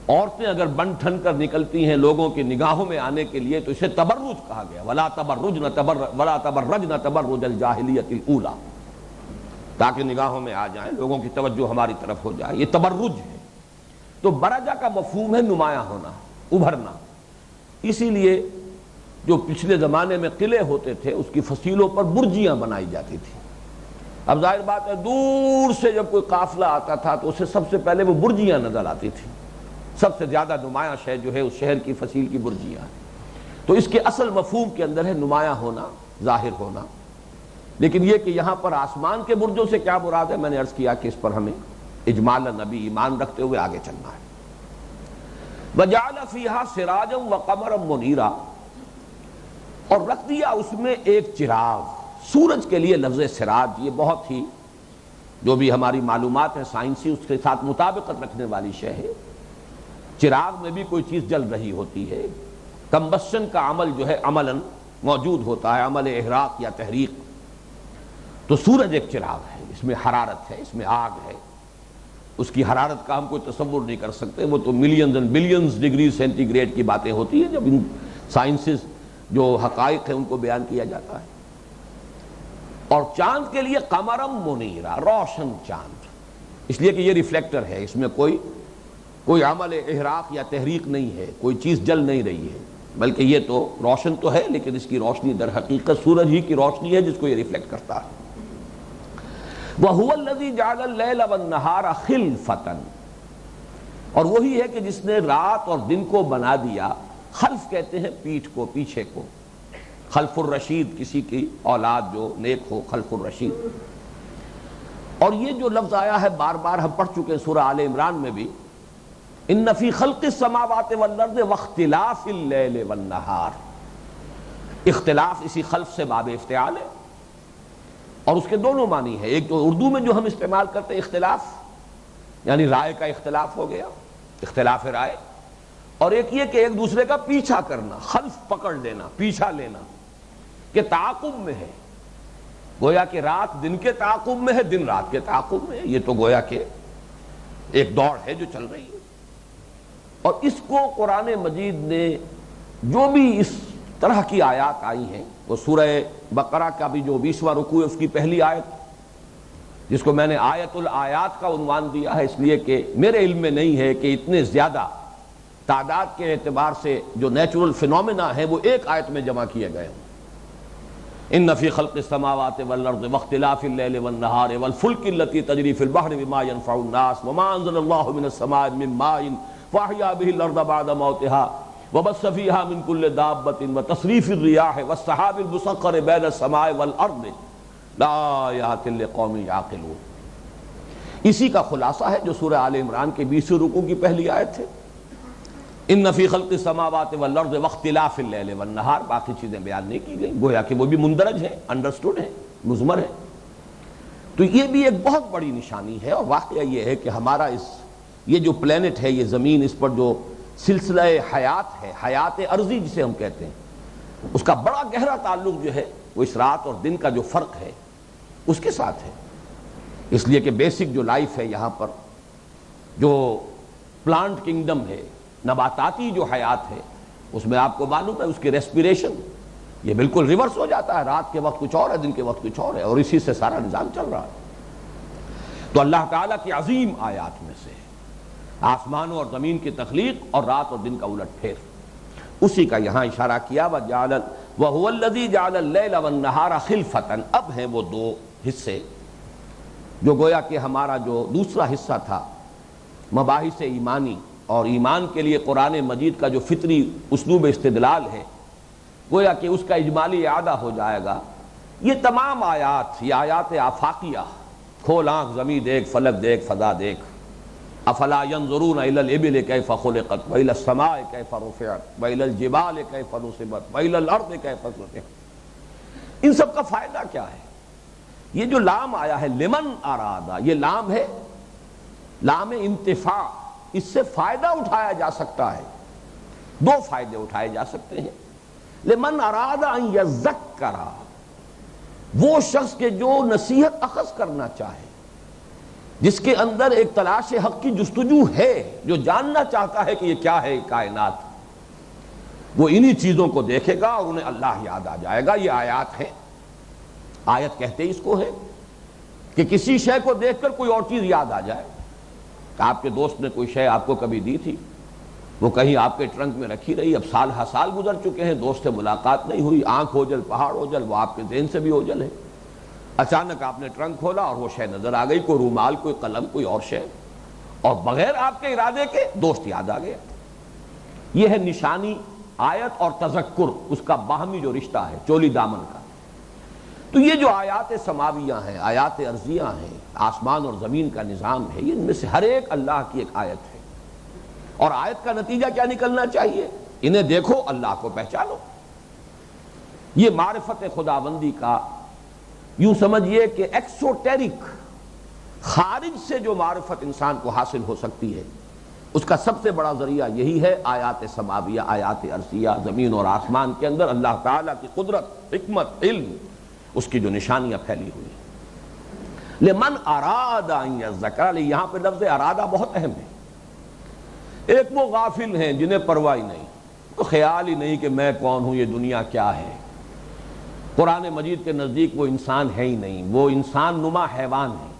عورتیں اگر بن ٹھن کر نکلتی ہیں لوگوں کی نگاہوں میں آنے کے لیے تو اسے تبرج کہا گیا. ولا تبرجن تبرج الجاہلیۃ الاولی، تاکہ نگاہوں میں آ جائیں، لوگوں کی توجہ ہماری طرف ہو جائے. یہ تبرج ہے. تو برجا کا مفہوم ہے نمایاں ہونا، ابھرنا. اسی لیے جو پچھلے زمانے میں قلعے ہوتے تھے اس کی فصیلوں پر برجیاں بنائی جاتی تھیں. اب ظاہر بات ہے دور سے جب کوئی قافلہ آتا تھا تو اسے سب سے پہلے وہ برجیاں نظر آتی تھیں. سب سے زیادہ نمایاں شے جو ہے اس شہر کی فصیل کی برجیاں ہیں. تو اس کے اصل مفہوم کے اندر ہے نمایاں ہونا، ظاہر ہونا. لیکن یہ کہ یہاں پر آسمان کے برجوں سے کیا مراد ہے، میں نے عرض کیا کہ اس پر ہمیں اجمالاً نبی ایمان رکھتے ہوئے آگے چلنا ہے. وَجَعَلَ فِيهَا سِرَاجًا وَقَمَرًا مُنِيرًا، اور رکھ دیا اس میں ایک چراغ. سورج کے لیے لفظ سراج یہ بہت ہی جو بھی ہماری معلومات ہے سائنسی اس کے ساتھ مطابقت رکھنے والی شے ہے. چراغ میں بھی کوئی چیز جل رہی ہوتی ہے. کمبشن کا عمل جو ہے عملاً موجود ہوتا ہے، عمل احراق یا تحریق. تو سورج ایک چراغ ہے، اس میں حرارت ہے، اس میں آگ ہے. اس کی حرارت کا ہم کوئی تصور نہیں کر سکتے. وہ تو millions and billions degree centigrade کی باتیں ہوتی ہیں جب ان سائنسز جو حقائق ہیں ان کو بیان کیا جاتا ہے. اور چاند کے لیے قمرم منیرا، روشن چاند، اس لیے کہ یہ ریفلیکٹر ہے، اس میں کوئی عمل احراق یا تحریق نہیں ہے، کوئی چیز جل نہیں رہی ہے، بلکہ یہ تو روشن تو ہے لیکن اس کی روشنی در حقیقت سورج ہی کی روشنی ہے جس کو یہ ریفلیکٹ کرتا ہے. وَهُوَ الَّذِي جَعَلَ اللَّيْلَ وَالنَّهَارَ خِلْفَةً، اور وہی ہے کہ جس نے رات اور دن کو بنا دیا. خلف کہتے ہیں پیٹھ کو، پیچھے کو. خلف الرشید، کسی کی اولاد جو نیک ہو، خلف الرشید. اور یہ جو لفظ آیا ہے بار بار ہم پڑھ چکے ہیں سورہ آل عمران میں بھی، ان فی خلق السماوات والارض واختلاف اللیل والنہار. اختلاف اسی خلف سے باب افتعال ہے اور اس کے دونوں معنی ہیں. ایک تو اردو میں جو ہم استعمال کرتے ہیں اختلاف یعنی رائے کا اختلاف ہو گیا، اختلاف رائے. اور ایک یہ کہ ایک دوسرے کا پیچھا کرنا، خلف پکڑ لینا، پیچھا لینا، کہ تعاقب میں ہے. گویا کہ رات دن کے تعاقب میں ہے، دن رات کے تعاقب میں ہے. یہ تو گویا کہ ایک دوڑ ہے جو چل رہی ہے. اور اس کو قرآن مجید نے جو بھی اس طرح کی آیات آئی ہیں، وہ سورہ بقرہ کا بھی جو 20واں رکوع ہے اس کی پہلی آیت، جس کو میں نے آیت الآیات کا عنوان دیا ہے اس لیے کہ میرے علم میں نہیں ہے کہ اتنے زیادہ تعداد کے اعتبار سے جو نیچرل فینومینا ہیں وہ ایک آیت میں جمع کیے گئے ہوں. ان فی خلق السماوات والارض واختلاف اللیل والنہار والفلک التی تجری فی البحر بما ينفع الناس وما انزل اللہ من السماء من ماء فاحیا به الارض بعد موتها وبث فيها من كل دابة وتصريف الرياح والسحاب المسخر بين السماء والارض لآیات لقوم یعقلون. اسی کا خلاصہ ہے جو سورہ آل عمران کے 20 رکوع کی پہلی آیت ہے. ان فی خلق السماوات والارض واختلاف اللیل والنہار. باقی چیزیں بیان نہیں کی گئی، گویا کہ وہ بھی مندرج ہیں، انڈرسٹوڈ ہیں، مضمر ہیں. تو یہ بھی ایک بہت بڑی نشانی ہے. اور واقعہ یہ ہے کہ ہمارا یہ جو پلینٹ ہے، یہ زمین، اس پر جو سلسلہ حیات ہے، حیات ارضی جسے ہم کہتے ہیں، اس کا بڑا گہرا تعلق جو ہے وہ اس رات اور دن کا جو فرق ہے اس کے ساتھ ہے. اس لیے کہ بیسک جو لائف ہے یہاں پر، جو پلانٹ کنگڈم ہے، نباتاتی جو حیات ہے، اس میں آپ کو معلوم ہے اس کی ریسپیریشن یہ بالکل ریورس ہو جاتا ہے. رات کے وقت کچھ اور ہے، دن کے وقت کچھ اور ہے، اور اسی سے سارا نظام چل رہا ہے. تو اللہ تعالیٰ کی عظیم آیات میں سے آسمانوں اور زمین کی تخلیق اور رات اور دن کا الٹ پھیر، اسی کا یہاں اشارہ کیا. وَهُوَ الَّذِي جَعَلَ اللَّيْلَ وَالنَّهَارَ خِلْفَةً. اب ہیں وہ دو حصے جو گویا کہ ہمارا جو دوسرا حصہ تھا مباحث ایمانی، اور ایمان کے لیے قرآن مجید کا جو فطری اسلوب استدلال ہے گویا کہ اس کا اجمالی اعادہ ہو جائے گا۔ یہ تمام آیات، یہ آیات آفاقیہ، کھول آنکھ زمین دیکھ، فلک دیکھ، فضا دیکھ، افلا ينظرون الى الابل كيف خلقت والى السماء كيف رفعت والى الجبال كيف نصبت والى الارض كيف سطحت، ان سب کا فائدہ کیا ہے؟ یہ جو لام آیا ہے لمن ارادہ، یہ لام ہے لام انتفاع، اس سے فائدہ اٹھایا جا سکتا ہے، دو فائدے اٹھائے جا سکتے ہیں۔ لمن اراد ان یذکر، وہ شخص کے جو نصیحت اخذ کرنا چاہے، جس کے اندر ایک تلاش حق کی جستجو ہے، جو جاننا چاہتا ہے کہ یہ کیا ہے کائنات، وہ انہی چیزوں کو دیکھے گا اور انہیں اللہ یاد آ جائے گا۔ یہ آیات ہیں، آیت کہتے اس کو ہے کہ کسی شے کو دیکھ کر کوئی اور چیز یاد آ جائے۔ آپ کے دوست نے کوئی شے آپ کو کبھی دی تھی، وہ کہیں آپ کے ٹرنک میں رکھی رہی، اب سال ہر سال گزر چکے ہیں، دوست سے ملاقات نہیں ہوئی، آنکھ اوجل پہاڑ اوجل، وہ آپ کے ذہن سے بھی اوجل ہے۔ اچانک آپ نے ٹرنک کھولا اور وہ شے نظر آ گئی، کوئی رومال، کوئی قلم، کوئی اور شے، اور بغیر آپ کے ارادے کے دوست یاد آ گیا۔ یہ ہے نشانی آیت اور تذکر، اس کا باہمی جو رشتہ ہے چولی دامن کا۔ تو یہ جو آیات سماویہ ہیں، آیات ارضیہ ہیں، آسمان اور زمین کا نظام ہے، ان میں سے ہر ایک اللہ کی ایک آیت ہے، اور آیت کا نتیجہ کیا نکلنا چاہیے؟ انہیں دیکھو، اللہ کو پہچانو۔ یہ معرفت خداوندی کا یوں سمجھیے کہ ایکسوٹیرک، خارج سے جو معرفت انسان کو حاصل ہو سکتی ہے، اس کا سب سے بڑا ذریعہ یہی ہے آیات سماویہ، آیات ارضیہ، زمین اور آسمان کے اندر اللہ تعالیٰ کی قدرت، حکمت، علم، اس کی جو نشانیاں پھیلی ہوئی ہیں۔ لمن اراد ان یذکر، یہاں پہ لفظ ارادہ بہت اہم ہے۔ ایک وہ غافل ہیں جنہیں پرواہ نہیں، تو خیال ہی نہیں کہ میں کون ہوں، یہ دنیا کیا ہے۔ قرآن مجید کے نزدیک وہ انسان ہے ہی نہیں، وہ انسان نما حیوان ہیں،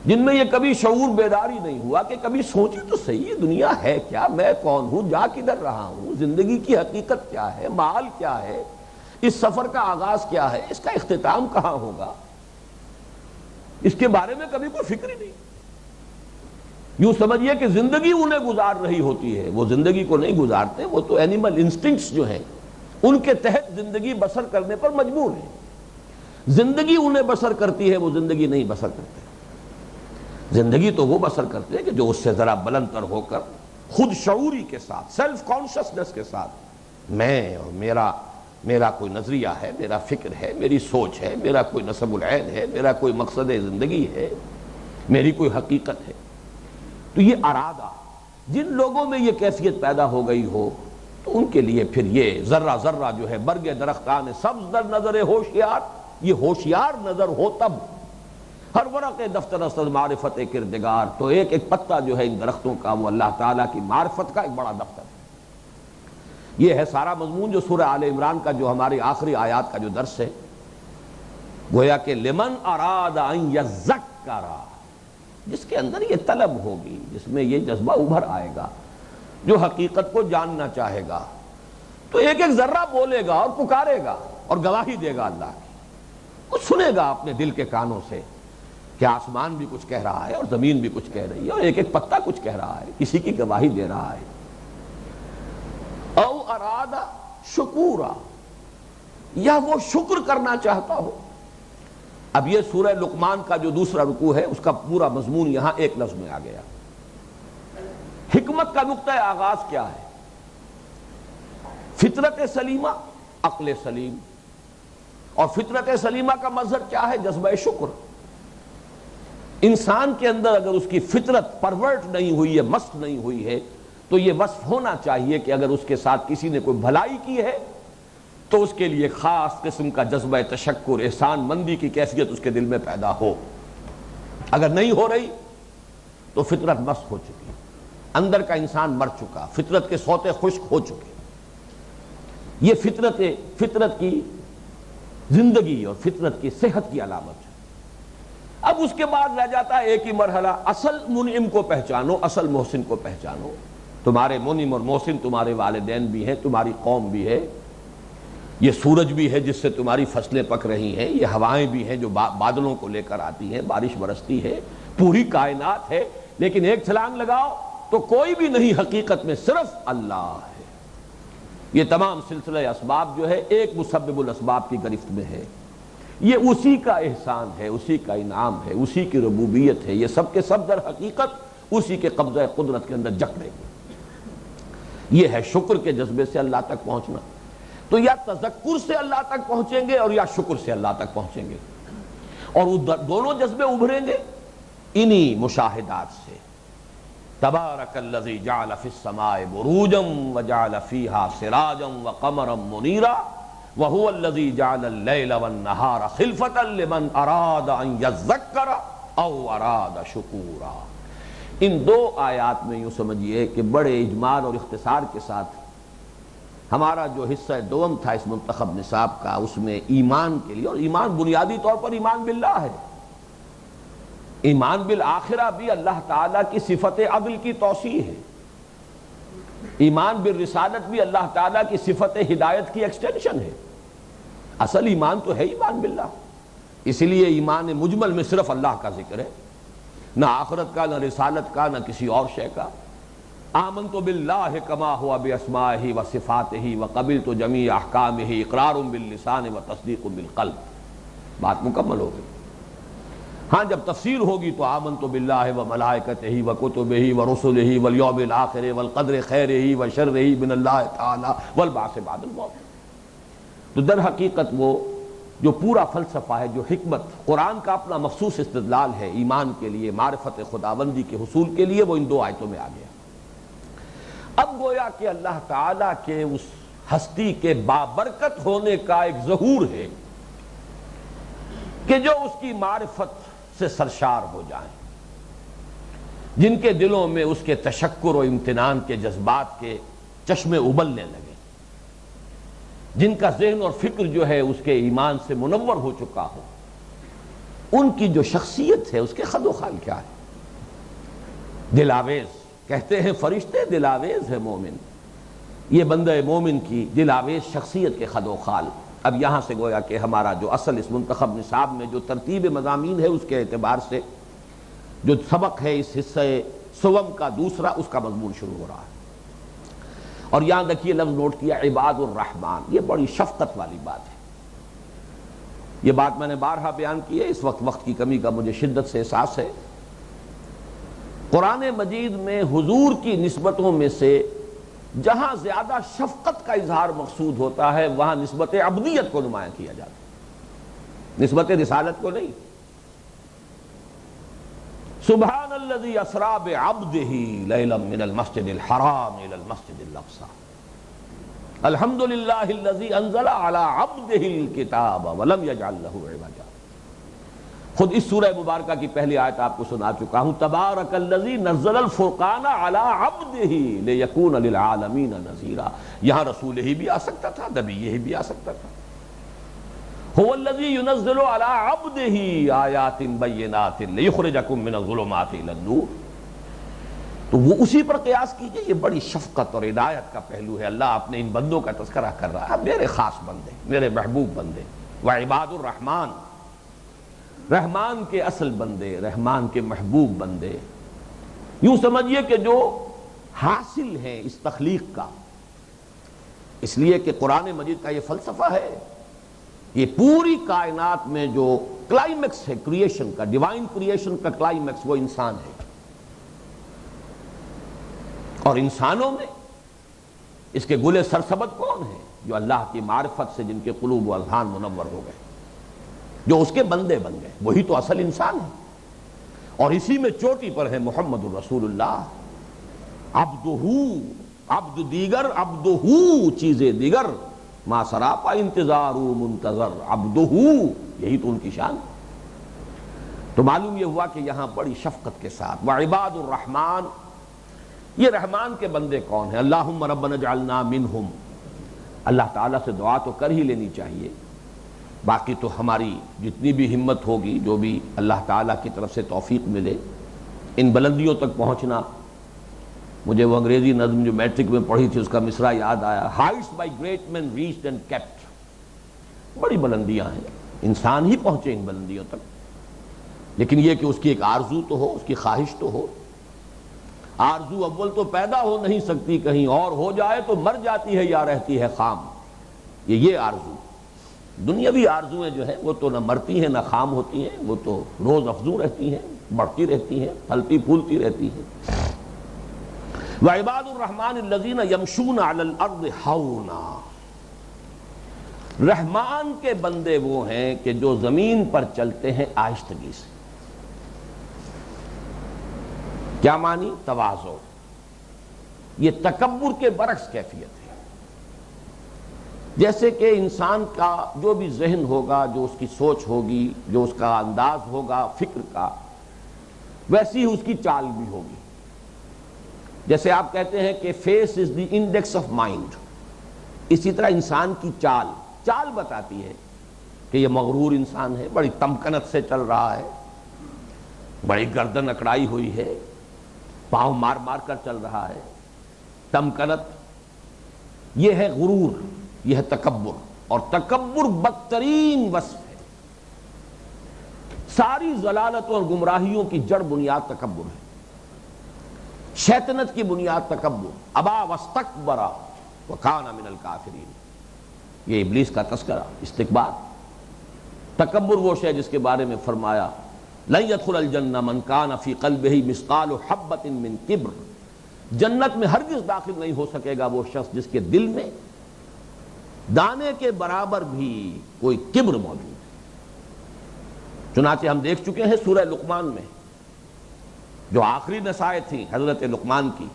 جن میں یہ کبھی شعور بیداری نہیں ہوا کہ کبھی سوچی تو صحیح، یہ دنیا ہے کیا، میں کون ہوں، جا کدھر رہا ہوں، زندگی کی حقیقت کیا ہے، مال کیا ہے، اس سفر کا آغاز کیا ہے، اس کا اختتام کہاں ہوگا، اس کے بارے میں کبھی کوئی فکر ہی نہیں۔ یوں سمجھیے کہ زندگی انہیں گزار رہی ہوتی ہے، وہ زندگی کو نہیں گزارتے، وہ تو اینیمل انسٹنکٹس جو ہیں ان کے تحت زندگی بسر کرنے پر مجبور ہیں۔ زندگی انہیں بسر کرتی ہے، وہ زندگی نہیں بسر کرتے۔ زندگی تو وہ بسر کرتے ہیں کہ جو اس سے ذرا بلند تر ہو کر خود شعوری کے ساتھ، سیلف کانشسنس کے ساتھ، میں اور میرا کوئی نظریہ ہے، میرا فکر ہے، میری سوچ ہے، میرا کوئی نسب العین ہے، میرا کوئی مقصد زندگی ہے، میری کوئی حقیقت ہے۔ تو یہ ارادہ، جن لوگوں میں یہ کیفیت پیدا ہو گئی ہو، تو ان کے لیے پھر یہ ذرہ ذرہ جو ہے برگ درختان سبز در نظر ہوشیار، یہ ہوشیار نظر ہو تب، ہر ورق دفتر اسد معرفت کردگار، تو ایک ایک پتا جو ہے ان درختوں کا وہ اللہ تعالیٰ کی معرفت کا ایک بڑا دفتر ہے۔ یہ ہے سارا مضمون جو سورہ آل عمران کا جو ہماری آخری آیات کا جو درس ہے، گویا کہ لمن اراد ان یذکر، جس کے اندر یہ طلب ہوگی، جس میں یہ جذبہ ابھر آئے گا، جو حقیقت کو جاننا چاہے گا، تو ایک ایک ذرہ بولے گا اور پکارے گا اور گواہی دے گا اللہ کی، کچھ سنے گا اپنے دل کے کانوں سے کہ آسمان بھی کچھ کہہ رہا ہے اور زمین بھی کچھ کہہ رہی ہے، اور ایک ایک پتا کچھ کہہ رہا ہے، کسی کی گواہی دے رہا ہے۔ او ارادہ شکورا، یا وہ شکر کرنا چاہتا ہو۔ اب یہ سورہ لقمان کا جو دوسرا رکوع ہے، اس کا پورا مضمون یہاں ایک لفظ میں آ گیا۔ حکمت کا نقطہ آغاز کیا ہے؟ فطرت سلیمہ، عقل سلیم، اور فطرت سلیمہ کا مظہر کیا ہے؟ جذبہ شکر۔ انسان کے اندر اگر اس کی فطرت پرورٹ نہیں ہوئی ہے، مست نہیں ہوئی ہے، تو یہ وصف ہونا چاہیے کہ اگر اس کے ساتھ کسی نے کوئی بھلائی کی ہے تو اس کے لیے خاص قسم کا جذبہ تشکر، احسان مندی کی کیفیت اس کے دل میں پیدا ہو۔ اگر نہیں ہو رہی تو فطرت مست ہو چکی، اندر کا انسان مر چکا، فطرت کے سوتے خشک ہو چکے۔ یہ فطرت کی زندگی اور فطرت کی صحت کی علامت ہے۔ اب اس کے بعد رہ جاتا ہے ایک ہی مرحلہ، اصل منعم کو پہچانو، اصل محسن کو پہچانو۔ تمہارے منعم اور محسن تمہارے والدین بھی ہیں، تمہاری قوم بھی ہے، یہ سورج بھی ہے جس سے تمہاری فصلیں پک رہی ہیں، یہ ہوائیں بھی ہیں جو بادلوں کو لے کر آتی ہیں، بارش برستی ہے، پوری کائنات ہے، لیکن ایک چھلانگ لگاؤ تو کوئی بھی نہیں، حقیقت میں صرف اللہ ہے۔ یہ تمام سلسلہ اسباب جو ہے ایک مسبب الاسباب کی گرفت میں ہے، یہ اسی کا احسان ہے، اسی کا انعام ہے، اسی کی ربوبیت ہے، یہ سب کے سب در حقیقت اسی کے قبضہ قدرت کے اندر جکڑے گے۔ یہ ہے شکر کے جذبے سے اللہ تک پہنچنا۔ تو یا تذکر سے اللہ تک پہنچیں گے اور یا شکر سے اللہ تک پہنچیں گے، اور دونوں جذبے ابھریں گے انہی مشاہدات سے۔ تبارک الذی جعل فی السماء بروجا وجعل فیہا سراجا وقمرا منیرا وہو الذی جعل اللیل والنہار خلفۃ لمن اراد ان یذکر او اراد شکورا۔ ان دو آیات میں یوں سمجھیے کہ بڑے اجمال اور اختصار کے ساتھ ہمارا جو حصہ دوم تھا اس منتخب نصاب کا، اس میں ایمان کے لیے، اور ایمان بنیادی طور پر ایمان باللہ ہے، ایمان بالآخرہ بھی اللہ تعالیٰ کی صفت عدل کی توسیع ہے، ایمان بالرسالت بھی اللہ تعالیٰ کی صفت ہدایت کی ایکسٹینشن ہے۔ اصل ایمان تو ہے ایمان باللہ، اسی لیے ایمان مجمل میں صرف اللہ کا ذکر ہے، نہ آخرت کا، نہ رسالت کا، نہ کسی اور شے کا۔ آمنت باللہ کما ہوا باسمائہ و صفاتہ وقبلت جمیع احکامہ اقرار باللسان و تصدیق بالقلب، بات مکمل ہو گئی۔ ہاں جب تفسیر ہوگی تو آمنت باللہ و ملائکتہ و کتبہ و رسلہ والیوم الآخر والقدر خیرہ و شرہ من اللہ تعالی والبعث بعد الموت۔ تو در حقیقت وہ جو پورا فلسفہ ہے، جو حکمت قرآن کا اپنا مخصوص استدلال ہے ایمان کے لیے، معرفت خداوندی کے حصول کے لیے، وہ ان دو آیتوں میں آ گیا۔ اب گویا کہ اللہ تعالیٰ کے اس ہستی کے بابرکت ہونے کا ایک ظہور ہے کہ جو اس کی معرفت سے سرشار ہو جائیں، جن کے دلوں میں اس کے تشکر و امتنان کے جذبات کے چشمے ابلنے لگے، جن کا ذہن اور فکر جو ہے اس کے ایمان سے منور ہو چکا ہو، ان کی جو شخصیت ہے اس کے خد و خال کیا ہے؟ دلاویز کہتے ہیں فرشتے دلاویز ہے مومن، یہ بندہ مومن کی دلاویز شخصیت کے خد و خال۔ اب یہاں سے گویا کہ ہمارا جو اصل اس منتخب نصاب میں جو ترتیب مضامین ہے اس کے اعتبار سے جو سبق ہے اس حصہ سوم کا دوسرا، اس کا مضمون شروع ہو رہا ہے۔ اور یہاں دیکھیے لفظ نوٹ کیا، عباد الرحمن، یہ بڑی شفقت والی بات ہے۔ یہ بات میں نے بارہا بیان کی ہے، اس وقت کی کمی کا مجھے شدت سے احساس ہے۔ قرآن مجید میں حضور کی نسبتوں میں سے جہاں زیادہ شفقت کا اظہار مقصود ہوتا ہے وہاں نسبت عبدیت کو نمایاں کیا جاتا ہے، نسبت رسالت کو نہیں۔ سبحان الذی اسری بعبدہ لیلا من المسجد الحرام الی المسجد الاقصی، الحمد للہ الذی انزل علی عبدہ الکتاب ولم یجعل لہ عوجا۔ خود اس سورہ مبارکہ کی پہلی آیت آپ کو سنا چکا ہوں، تبارک الذی نزل الفرقان علی عبدہ لیکون للعالمین نذیرا۔ یہاں رسول ہی بھی آ سکتا تھا، نبی ہی بھی آ سکتا تھا۔ هو الذی ينزل علی عبدہ آیات بینات لیخرجکم من الظلمات الی النور۔ تو وہ اسی پر قیاس کیجئے، یہ بڑی شفقت اور عنایت کا پہلو ہے۔ اللہ اپنے ان بندوں کا تذکرہ کر رہا ہے، میرے خاص بندے، میرے محبوب بندے، وعباد الرحمن، رحمان کے اصل بندے، رحمان کے محبوب بندے، یوں سمجھیے کہ جو حاصل ہیں اس تخلیق کا، اس لیے کہ قرآن مجید کا یہ فلسفہ ہے، یہ پوری کائنات میں جو کلائمیکس ہے کریشن کا، ڈیوائن کریشن کا کلائمیکس، وہ انسان ہے، اور انسانوں میں اس کے گلے سرسبد کون ہیں؟ جو اللہ کی معرفت سے جن کے قلوب و اذہان منور ہو گئے، جو اس کے بندے بن گئے، وہی تو اصل انسان ہے۔ اور اسی میں چوٹی پر ہے محمد الرسول اللہ، عبدہ، عبد دیگر، عبدہ چیزیں دیگر، ما سراپا انتظار منتظر، عبدہ، یہی تو ان کی شان۔ تو معلوم یہ ہوا کہ یہاں بڑی شفقت کے ساتھ وعباد الرحمن، یہ رحمان کے بندے کون ہیں؟ اللہم ربنا اجعلنا منہم، اللہ تعالیٰ سے دعا تو کر ہی لینی چاہیے، باقی تو ہماری جتنی بھی ہمت ہوگی، جو بھی اللہ تعالیٰ کی طرف سے توفیق ملے، ان بلندیوں تک پہنچنا۔ مجھے وہ انگریزی نظم جو میٹرک میں پڑھی تھی اس کا مصرع یاد آیا، heights by great man reached and kept, بڑی بلندیاں ہیں، انسان ہی پہنچے ان بلندیوں تک، لیکن یہ کہ اس کی ایک آرزو تو ہو، اس کی خواہش تو ہو۔ آرزو اول تو پیدا ہو نہیں سکتی کہیں اور، ہو جائے تو مر جاتی ہے یا رہتی ہے خام، یہ آرزو۔ دنیاوی آرزویں جو ہیں وہ تو نہ مرتی ہیں نہ خام ہوتی ہیں، وہ تو روز افزوں رہتی ہیں، بڑھتی رہتی ہیں، پھلتی پھولتی رہتی ہیں۔ وعباد الرحمن الذین یمشون علی الارض ہونا، رحمان کے بندے وہ ہیں کہ جو زمین پر چلتے ہیں آہستگی سے۔ کیا معنی؟ تواضع، یہ تکبر کے برعکس کیفیت ہے۔ جیسے کہ انسان کا جو بھی ذہن ہوگا، جو اس کی سوچ ہوگی، جو اس کا انداز ہوگا فکر کا، ویسی ہی اس کی چال بھی ہوگی۔ جیسے آپ کہتے ہیں کہ face is the index of mind, اسی طرح انسان کی چال بتاتی ہے کہ یہ مغرور انسان ہے، بڑی تمکنت سے چل رہا ہے، بڑی گردن اکڑائی ہوئی ہے، پاؤں مار مار کر چل رہا ہے، تمکنت۔ یہ ہے غرور، یہ ہے تکبر، اور تکبر بدترین وصف ہے۔ ساری ضلالتوں اور گمراہیوں کی جڑ بنیاد تکبر ہے، شیطنت کی بنیاد تکبر۔ ابا واستکبر وکان من الکافرین، یہ ابلیس کا تذکرہ، استکبار۔ تکبر وہ شے جس کے بارے میں فرمایا لن يدخل الجنہ من کان فی قلبہ مثقال حبۃ من کبر، جنت میں ہرگز داخل نہیں ہو سکے گا وہ شخص جس کے دل میں دانے کے برابر بھی کوئی کبر موجود ہے۔ چنانچہ ہم دیکھ چکے ہیں سورہ لقمان میں جو آخری نصائح تھیں حضرت لقمان کی،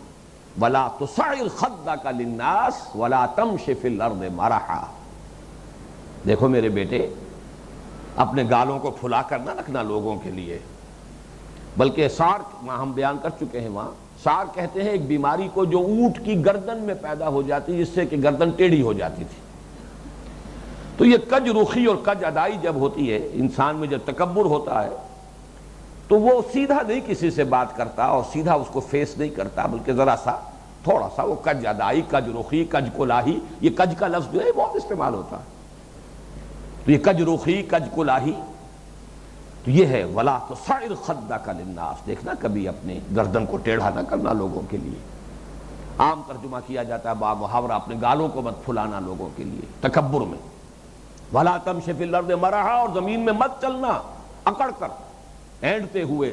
وَلَا تُصَعِّرْ خَدَّكَ لِلنَّاسِ وَلَا تَمْشِ فِي الْأَرْضِ مَرَحًا، دیکھو میرے بیٹے، اپنے گالوں کو پھلا کر نہ رکھنا لوگوں کے لیے، بلکہ سارک، وہاں ہم بیان کر چکے ہیں، وہاں سارک کہتے ہیں ایک بیماری کو جو اونٹ کی گردن میں پیدا ہو جاتی جس سے کہ گردن ٹیڑھی ہو جاتی تھی۔ تو یہ کج رخی اور کج ادائی جب ہوتی ہے انسان میں، جب تکبر ہوتا ہے تو وہ سیدھا نہیں کسی سے بات کرتا اور سیدھا اس کو فیس نہیں کرتا، بلکہ ذرا سا تھوڑا سا وہ کج ادائی، کج رخی، کج کلاہی، یہ کج کا لفظ جو ہے بہت استعمال ہوتا ہے، تو یہ کج رخی، کج کلاہی، تو یہ ہے وَلَا تُصَعِّرْ خَدَّكَ لِلنَّاسِ، دیکھنا کبھی اپنے گردن کو ٹیڑھا نہ کرنا لوگوں کے لیے۔ عام ترجمہ کیا جاتا ہے با محاورہ، اپنے گالوں کو مت پھلانا لوگوں کے لیے تکبر میں۔ وَلَا تَمْشِ فِي الْأَرْضِ مَرَحًا، اور زمین میں مت چلنا اکڑ کر، اینڈتے ہوئے۔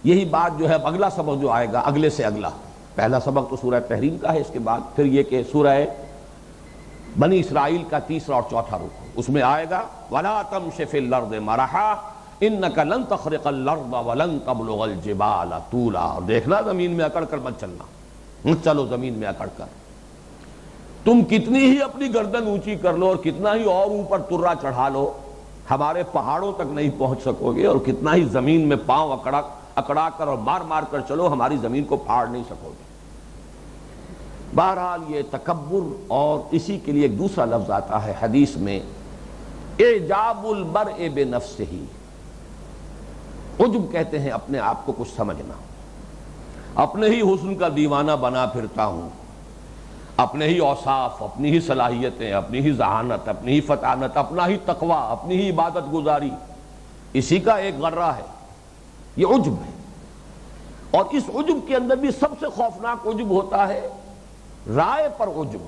یہی بات جو ہے اگلا سبق جو آئے گا، اگلے سے اگلا، پہلا سبق تو سورہ تحریم کا ہے، اس کے بعد پھر یہ کہ سورہ بنی اسرائیل کا تیسرا اور چوتھا رکوع، اس میں آئے گا وَلَا تَمْشِ فِي الْأَرْضِ مَرَحًا إِنَّكَ لَن تَخْرِقَ الْأَرْضَ وَلَن تَبْلُغَ الْجِبَالَ طُولًا، اور دیکھنا زمین میں اکڑ کر مت چلنا، مت چلو زمین میں اکڑ کر، تم کتنی ہی اپنی گردن اونچی کر لو اور کتنا ہی اور اوپر ترا چڑھا لو، ہمارے پہاڑوں تک نہیں پہنچ سکو گے، اور کتنا ہی زمین میں پاؤں اکڑا کر اور مار مار کر چلو، ہماری زمین کو پھاڑ نہیں سکو گے۔ بہرحال یہ تکبر، اور اسی کے لیے ایک دوسرا لفظ آتا ہے حدیث میں، اعجاب المرء بنفسہ، عجب کہتے ہیں اپنے آپ کو کچھ سمجھنا، اپنے ہی حسن کا دیوانہ بنا پھرتا ہوں، اپنے ہی اوصاف، اپنی ہی صلاحیتیں، اپنی ہی ذہانت، اپنی ہی فطانت، اپنا ہی تقویٰ، اپنی ہی عبادت گزاری، اسی کا ایک غرہ ہے، یہ عجب ہے۔ اور اس عجب کے اندر بھی سب سے خوفناک عجب ہوتا ہے رائے پر عجب،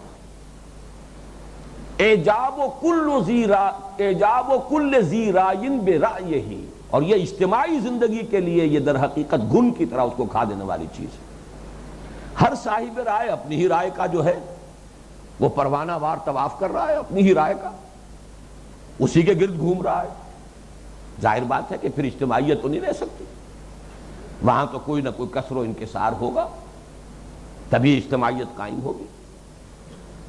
اعجاب کل ذی رائن برائیہ، اور یہ اجتماعی زندگی کے لیے یہ در حقیقت گن کی طرح اس کو کھا دینے والی چیز ہے۔ ہر صاحب رائے اپنی ہی رائے کا جو ہے وہ پروانہ وار طواف کر رہا ہے، اپنی ہی رائے کا، اسی کے گرد گھوم رہا ہے۔ ظاہر بات ہے کہ پھر اجتماعیت تو نہیں رہ سکتی، وہاں تو کوئی نہ کوئی کسر و انکسار ہوگا، تبھی اجتماعیت قائم ہوگی۔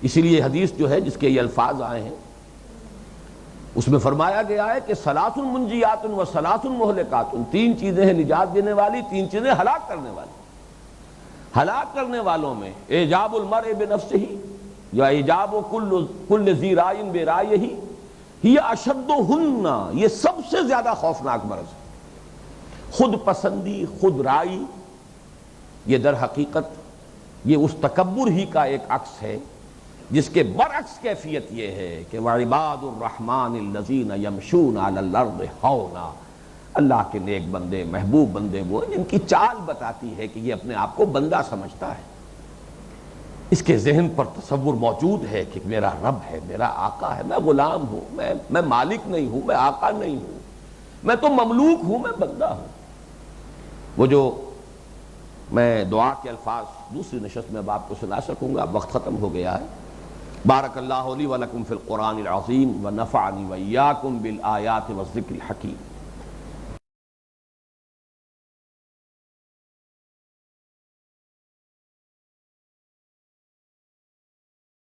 اسی لیے حدیث جو ہے جس کے یہ الفاظ آئے ہیں اس میں فرمایا گیا ہے کہ ثلاث منجیات و ثلاث مہلکات، تین چیزیں ہیں نجات دینے والی، تین چیزیں ہلاک کرنے والی۔ ہلاک کرنے والوں میں اعجاب المرء بنفسہ، یا اعجاب کل ذی رائن برائیہ، ہی اشدہن، یہ سب سے زیادہ خوفناک مرض ہے۔ خود پسندی، خود رائی، یہ در حقیقت یہ اس تکبر ہی کا ایک عکس ہے جس کے برعکس کیفیت یہ ہے کہ وَعِبَادُ الرَّحْمَنِ الَّذِينَ يَمْشُونَ عَلَى الْأَرْضِ هَوْنًا، اللہ کے نیک بندے، محبوب بندے وہ جن کی چال بتاتی ہے کہ یہ اپنے آپ کو بندہ سمجھتا ہے، اس کے ذہن پر تصور موجود ہے کہ میرا رب ہے، میرا آقا ہے، میں غلام ہوں، میں مالک نہیں ہوں، میں آقا نہیں ہوں، میں تو مملوک ہوں، میں بندہ ہوں۔ وہ جو میں دعا کے الفاظ دوسری نشست میں اب آپ کو سنا سکوں گا، وقت ختم ہو گیا ہے۔ بارک اللہ لی ولکم فی القرآن العظیم ونفعنی وإیاکم بالآیات والذکر الحکیم۔